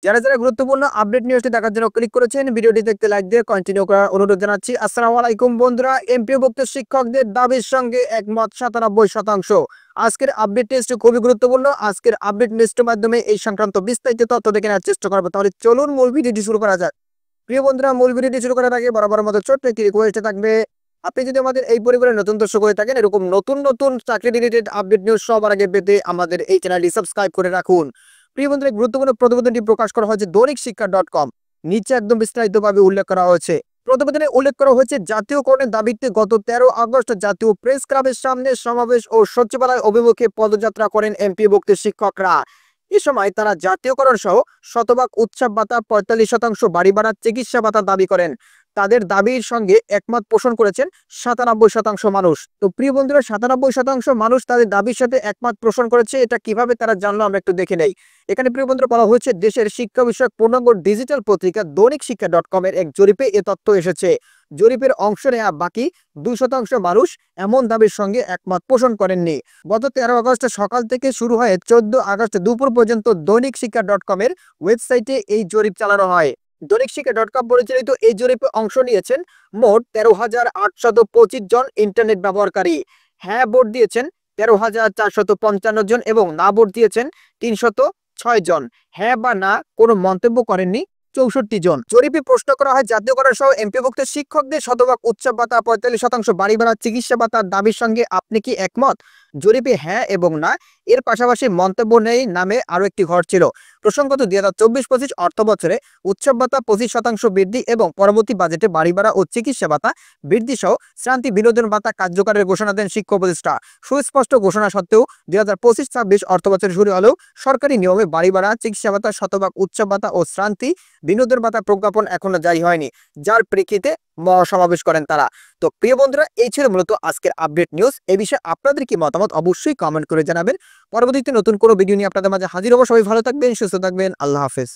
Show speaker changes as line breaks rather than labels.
যারা গুরুত্বপূর্ণ আপডেট নিউজটি দেখার জন্য ক্লিক করেছেন, ভিডিওটি দেখতে লাইক দিয়ে কন্টিনিউ করার অনুরোধ জানাচ্ছি। আসসালামু আলাইকুম বন্ধুরা, এমপিওভুক্ত শিক্ষকদের দাবির সঙ্গে একমত 97%। আজকের আপডেট নিউজটি খুবই গুরুত্বপূর্ণ। আজকের আপডেট নিউজটির মাধ্যমে এই সংক্রান্ত বিস্তারিত তথ্য দেখে নেওয়ার চেষ্টা করবো। তাহলে চলুন মূল ভিডিওটি শুরু করা যাক। প্রিয় বন্ধুরা, মূল ভিডিওটি শুরু করার আগে বরাবর মতো ছোট্ট একটি রিকোয়েস্ট থাকবে। আপনি যদি আমাদের এই পরিবারের নতুন দর্শক হয়ে থাকেন, এরকম নতুন চাকরি রিলেটেড আপডেট নিউজ সবার আগে পেতে আমাদের এই চ্যানেলটি সাবস্ক্রাইব করে রাখুন। প্রিয় বন্ধুরা, গুরুত্বপূর্ণ প্রতিবেদনটি প্রকাশ করা হয়েছে দৈনিক শিক্ষা.com। নিচে একদম বিস্তারিতভাবে উল্লেখ করা হয়েছে। প্রতিবেদনে উল্লেখ করা হয়েছে, জাতীয়করণের দাবিতে গত 13 আগস্ট জাতীয় প্রেস ক্লাবের সামনে সমাবেশ ও সচিবালয় অভিমুখে পদযাত্রা করেন এমপিওভুক্ত শিক্ষকরা। এ সময় তারা জাতীয়করণ সহ শতভাগ উৎসব ভাতা, 45% বাড়ি ভাড়া, চিকিৎসা ভাতা দাবি করেন। তাদের দাবির সঙ্গে একমত পোষণ করেছেন 97% মানুষ। তো প্রিয় বন্ধুরা, 97% মানুষ তাদের দাবির সাথে একমত পোষণ করেছে। এটা কিভাবে তারা জানলো, আমরা একটু দেখে নেই। এখানে প্রিয় বন্ধুরা বলা হয়েছে, দেশের শিক্ষা বিষয়ক পূর্ণাঙ্গ ডিজিটাল পত্রিকা দৈনিক শিক্ষা.com এর এক জরিপে এ তথ্য এসেছে। জরিপের অংশ নেওয়া বাকি 2% মানুষ এমন দাবির সঙ্গে একমত পোষণ করেননি। গত 13 আগস্ট সকাল থেকে শুরু হয়ে 14 আগস্ট দুপুর পর্যন্ত দৈনিক শিক্ষা.com এর ওয়েবসাইটে এই জরিপ চালানো হয়। দৈনিক শিক্ষা.com পরিচালিত এই জরিপে অংশ নিয়েছেন মোট 13,825 জন ইন্টারনেট ব্যবহারকারী। হ্যাঁ ভোট দিয়েছেন 13,455 জন এবং না ভোট দিয়েছেন 306 জন। হ্যাঁ বা না কোনো মন্তব্য করেননি 64 জন। জরিপে প্রশ্ন করা হয়, জাতীয়করণ সহ এমপিওভুক্ত শিক্ষকদের শতভাগ উৎসব ভাতা, 45% বাড়ি ভাড়া, চিকিৎসা ভাতার দাবির সঙ্গে আপনি কি একমত? জরিপে হ্যাঁ এবং না এর পাশাপাশি মন্তব্য নেই নামে আরো একটি ঘর ছিল। প্রসঙ্গত 2024-25 অর্থ বছরে উৎসব ভাতা 25% বৃদ্ধি এবং পরবর্তী বাজেটে বাড়ি ভাড়া ও চিকিৎসা ভাতা বৃদ্ধি সহ শ্রান্তি বিনোদন ভাতা কার্যকরের ঘোষণা দেন শিক্ষা উপদেষ্টা। সুস্পষ্ট ঘোষণা সত্ত্বেও 2025-26 অর্থ বছর শুরু হলেও সরকারি নিয়মে বাড়ি ভাড়া, চিকিৎসা ভাতা, শতভাগ উৎসব ভাতা ও শ্রান্তি বিনোদন ভাতা প্রজ্ঞাপন এখনো জারি হয়নি, যার প্রেক্ষিতে মহাসমাবেশ করেন তারা। তো প্রিয় বন্ধুরা, এই ছিল মূলত আজকের আপডেট নিউজ। এই বিষয়ে আপনাদের কি মতামত অবশ্যই কমেন্ট করে জানাবেন। পরবর্তীতে নতুন কোনো ভিডিও নিয়ে আপনাদের মাঝে হাজির হবো। সবাই ভালো থাকবেন, সুস্থ থাকবেন। আল্লাহ হাফেজ।